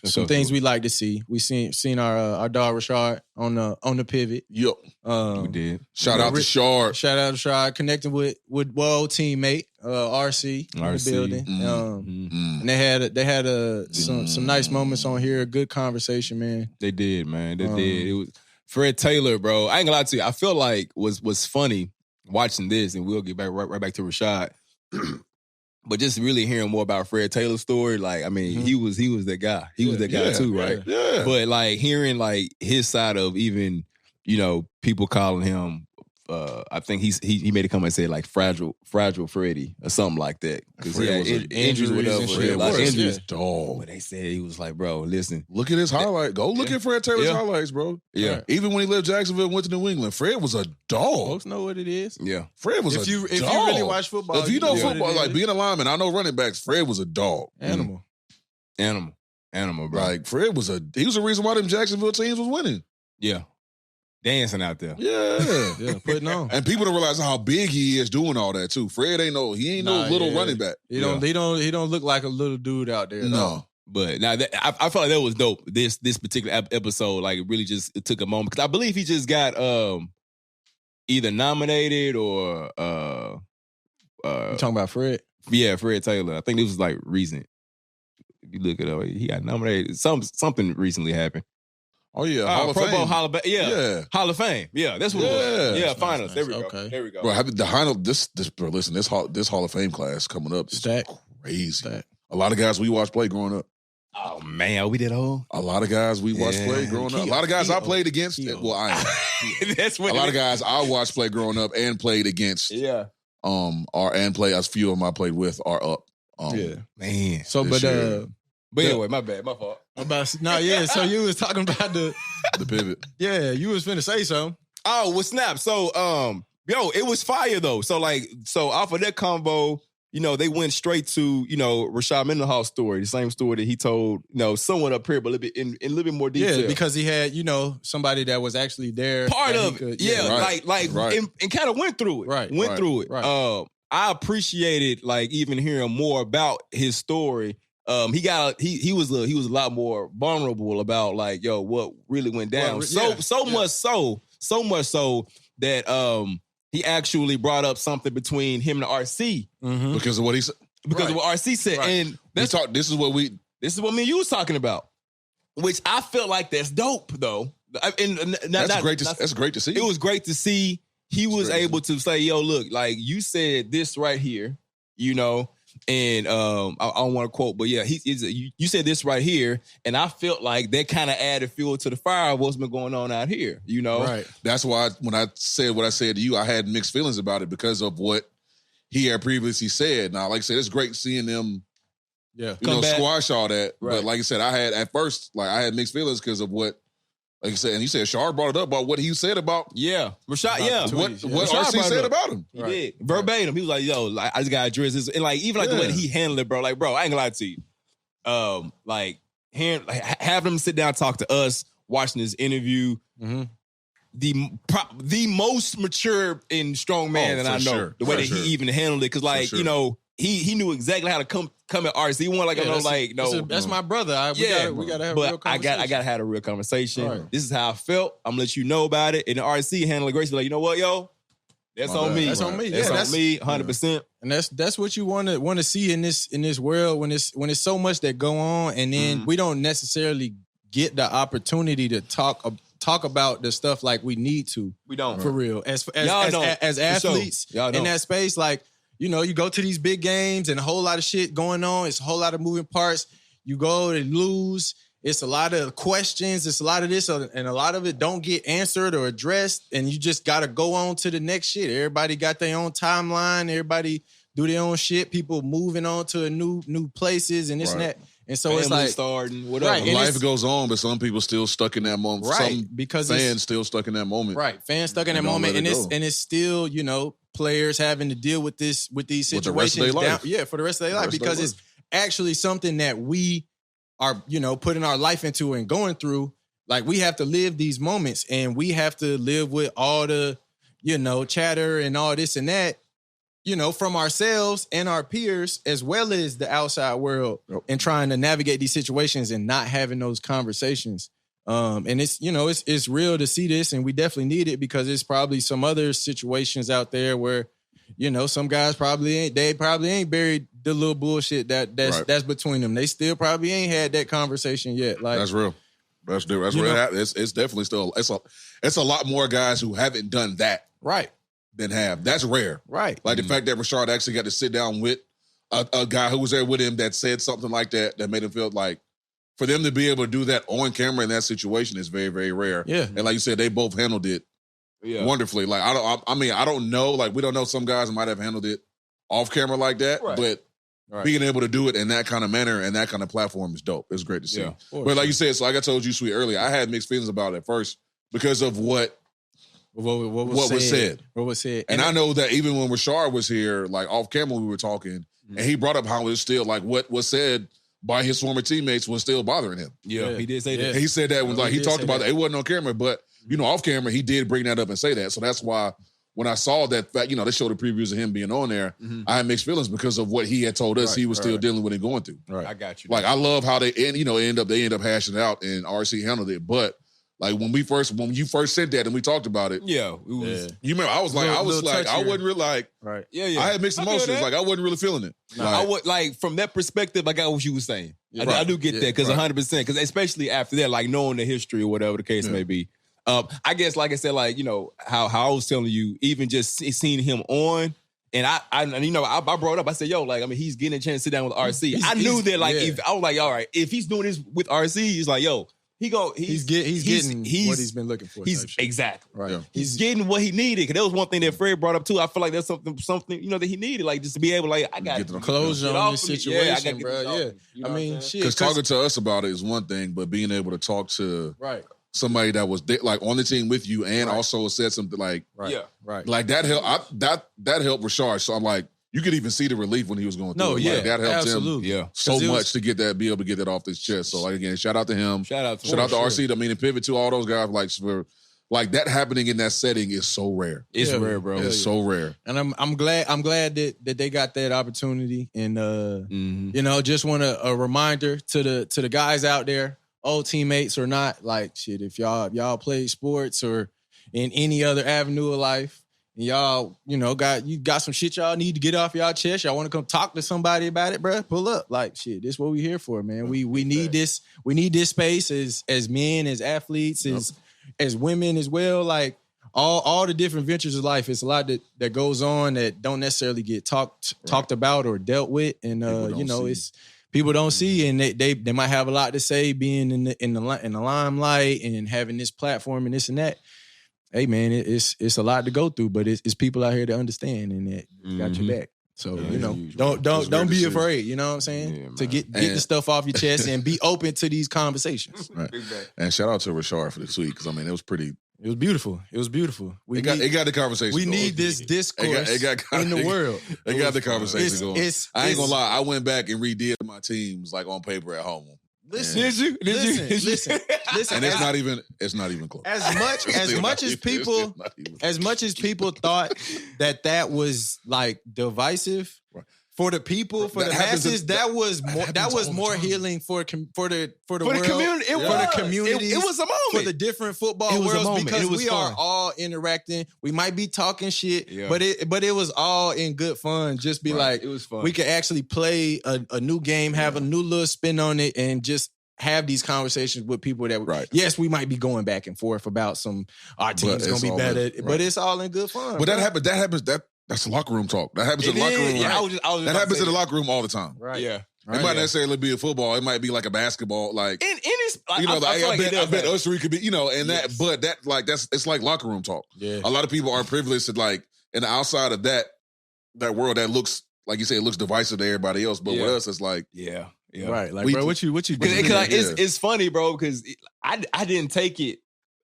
some things we like to see. We seen our dog Rashard on the pivot. Yep, we did. Shout out to Rashard. Shout out to Rashard, connecting with old teammate RC in the building. And they had some nice moments on here. Good conversation, man. They did, man. They did. It was Fred Taylor, bro. I ain't gonna lie to you. I feel like was funny watching this, and we'll get right back to Rashard. But just really hearing more about Fred Taylor's story, like, I mean, he was that guy. He was that guy too, right? Yeah. But like hearing like his side of even, people calling him, I think he made a comment and said like fragile Freddie or something like that. Because he had injuries, whatever. Injuries. Dog. But they said he was like, bro, listen. Look at his highlight. Go look at Fred Taylor's highlights, bro. Yeah. Even when he left Jacksonville and went to New England, Fred was a dog. Folks know what it is. Yeah. Fred was if a you dog. If you really watch football. If you know football, like being a lineman, I know running backs, Fred was a dog. Animal, bro. Like Fred was he was the reason why them Jacksonville teams was winning. Yeah. Dancing out there. Yeah. Putting on. And people don't realize how big he is doing all that too. Fred ain't no little running back. He don't look like a little dude out there. No. But now I felt like that was dope. This particular episode, like, it really just took a moment, because I believe he just got either nominated or you talking about Fred? Yeah, Fred Taylor. I think this was like recent. If you look it up, he got nominated. Something recently happened. Oh yeah, Hall of Pro Fame. Bowl Hall of Fame. Yeah, that's what it was. Yeah, finals. Nice. There we go. Bro, listen, this Hall of Fame class coming up is crazy. A lot of guys we watched play growing up. Oh man, we did all. A lot of guys we watched play growing up. A lot of guys I played against. Well, I am. That's what a lot of guys I watched play growing up and played against. Yeah. As few of them I played with are up. Man. So, but anyway, my bad, my fault. So you was talking about the pivot. Yeah, you was finna say something. Oh, well, snap. So, it was fire though. So off of that combo, they went straight to, Rashard Mendenhall story, the same story that he told, somewhat up here, but in a little bit more detail. Yeah, because he had, somebody that was actually there. Part of it. And kind of went through it. Right. I appreciated even hearing more about his story. He was a lot more vulnerable about what really went down. So much so that he actually brought up something between him and RC because of what he said. Because of what RC said, and this is what me and you was talking about, which I felt like that's dope though. That's great to see. It was great to see. He was able to say, "Yo, look, you said this right here, And I don't want to quote, but yeah, you said this right here, and I felt like that kind of added fuel to the fire of what's been going on out here, Right. That's why when I said what I said to you, I had mixed feelings about it because of what he had previously said. Now, like I said, it's great seeing them, squash all that. Right. But like I said, I had at first, I had mixed feelings because of what. Like you said, and you said Shard brought it up about what he said about Rashard. What RC said about him. He did verbatim. He was like, "Yo, I just got to address this," and even the way he handled it, bro. Bro, I ain't gonna lie to you. Having him sit down and talk to us, watching this interview, the most mature and strong man that I know. Sure. The way that he even handled it, because he knew exactly how to come at RC. He wasn't that's my brother. We gotta have a real conversation. I gotta have a real conversation. Right. This is how I felt. I'm gonna let you know about it. And the RC handled it gracefully. You know what, yo? That's on me. That's on me. That's on me, 100%. And that's what you want to see in this world when it's so much that go on, and then we don't necessarily get the opportunity to talk about the stuff like we need to. We don't. For real. As athletes in that space, you go to these big games and a whole lot of shit going on. It's a whole lot of moving parts. You go and lose. It's a lot of questions. It's a lot of this, and a lot of it don't get answered or addressed. And you just got to go on to the next shit. Everybody got their own timeline. Everybody do their own shit. People moving on to new places and this and that. And so it's like starting, whatever. Right, life goes on, but some people still stuck in that moment. Right, some because fans still stuck in that moment. Right, fans stuck in that moment, and it's still players having to deal with these situations the rest of their life. For the rest of their life, because it's actually something that we are putting our life into and going through. Like, we have to live these moments, and we have to live with all the chatter and all this and that. from ourselves and our peers, as well as the outside world, and trying to navigate these situations and not having those conversations. And it's real to see this, and we definitely need it because there's probably some other situations out there where, some guys probably ain't buried the little bullshit that's between them. They still probably ain't had that conversation yet. Like, that's real. That's real. It's definitely still it's a lot more guys who haven't done that. Right. Than have. That's rare. Right. Like the fact that Rashard actually got to sit down with a guy who was there with him that said something like that made him feel like, for them to be able to do that on camera in that situation is very, very rare. Yeah. And like you said, they both handled it wonderfully. Like, I don't know. Like, we don't know, some guys might have handled it off camera like that, but being able to do it in that kind of manner and that kind of platform is dope. It's great to see. Yeah, but like you said, so like I told you, Sweet, earlier, I had mixed feelings about it at first because of what was said. What was said. And I know that even when Rashard was here, like off camera, we were talking, and he brought up how it's still like what was said by his former teammates was still bothering him. Yeah, he did say that. He said that when he talked about that. It wasn't on camera, but off camera, he did bring that up and say that. So that's why when I saw that fact, they showed the previews of him being on there, I had mixed feelings because of what he had told us he was still dealing with and going through. Right. I got you. Like, I love how they end up hashing it out and RC handled it, but like when you first said that and we talked about it, it was. You remember, I wasn't really like, right. Yeah. I had mixed emotions. Like, I wasn't really feeling it. No, I would like from that perspective. I got what you were saying. I do get that because 100%. Because especially after that, like knowing the history or whatever the case may be. I guess, like I said, like how I was telling you, even just seeing him on. And I brought up, I said, he's getting a chance to sit down with RC. I knew that, like, if I was like, all right, if he's doing this with RC, he's like, he's getting what he's been looking for. Exactly right. Yeah. He's getting what he needed. Because that was one thing that Fred brought up too. I feel like that's something that he needed, like just to be able, like, I got to closure on this situation, bro. Yeah, I mean, shit. Because talking to us about it is one thing, but being able to talk to somebody that was like on the team with you and also said something like, like that helped. That helped Rashard. So I'm like, you could even see the relief when he was going through it. Like, that helped him so much to be able to get that off his chest. So, like, again, shout out to him. Shout out to RC. I mean, and Pivot to all those guys. Like that happening in that setting is so rare. It's rare, bro. It's so rare. And I'm glad that they got that opportunity. And just want a reminder to the guys out there, old teammates or not, like, shit, if y'all play sports or in any other avenue of life, and y'all, got some shit y'all need to get off y'all chest. Y'all want to come talk to somebody about it, bro? Pull up. Like, shit, this is what we here for, man. We need this. We need this space as men, as athletes, as women as well. Like, all the different ventures of life. It's a lot that goes on that don't necessarily get talked about or dealt with. And it's people don't see, and they might have a lot to say being in the limelight and having this platform and this and that. Hey, man, it's a lot to go through, but it's people out here to understand and that got your back. So, don't be afraid, you know what I'm saying? To get the stuff off your chest and be open to these conversations. Right. And shout out to Rashard for the tweet, because, I mean, it was beautiful. It was beautiful. It got the conversation going. We need this discourse in the world. It got the conversation going. I ain't gonna lie. I went back and redid my teams like on paper at home. Listen. And it's not even close. As much as people thought that was like divisive. Right. For the people, for the masses, that was more healing for the world, community. For the community. It was a moment for the different football worlds, because we are all interacting. We might be talking shit, but it was all in good fun. Just be like, it was fun. We could actually play a new game, have a new little spin on it, and just have these conversations with people that yes, we might be going back and forth about our team's gonna be better, but it's all in good fun. But that happens. That's locker room talk. That happens in the locker room. Yeah, that happens in the locker room all the time. Right. Yeah. It might not necessarily be a football. It might be like a basketball. Like, I bet us three could be, it's like locker room talk. Yeah. A lot of people are privileged to, like, in the outside of that world that looks, like you say, it looks divisive to everybody else. But with us, it's like, yeah. Right. Like, bro, what you doing? It's funny, bro, because I didn't take it.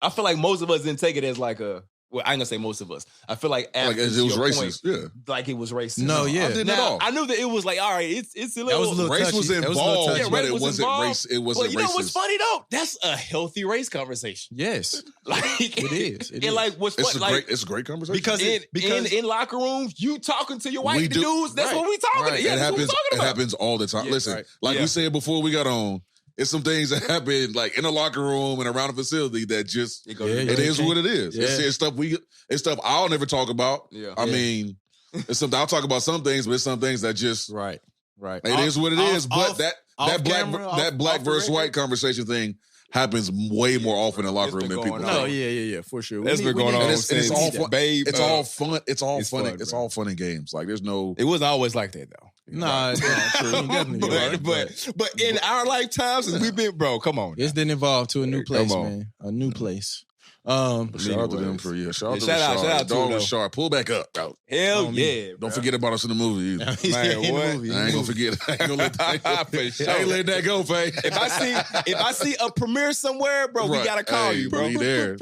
I feel like most of us didn't take it as like a, Well, I ain't gonna say most of us. I feel like it was racist. Like it was racist. No, yeah. I didn't at all. I knew that it was like, all right, it's a little. Race was involved, but it wasn't race. It wasn't racist. You know what's funny though? That's a healthy race conversation. Yes, like it is. And like what's funny? It's a great conversation because in locker rooms, you talking to your white dudes. That's what we talking about. Yeah, it happens all the time. Listen, we said before we got on. It's some things that happen like in a locker room and around a facility that just it is what it is. It's stuff I'll never talk about. I mean, it's something I'll talk about some things, but it's some things that just right. It is what it is. But that black versus white conversation thing happens way more often in locker room than people think. No, yeah, for sure. That's been going on. It's all fun. Babe, it's all fun. It's all fun. It's all fun and games. Like there's no. It wasn't always like that though. Nah, it's not true. Definitely but in our lifetimes, we've been, bro. Come on, it's been evolved to a new place, man. A new place. Shout out to them for shout out to Rashard. Pull back up, bro. Hell yeah! Don't forget about us in the movie either. Man, what? I ain't gonna forget. I ain't gonna let that go. I ain't let that go, Faye. If I see a premiere somewhere, bro, we gotta call you, bro. Be there.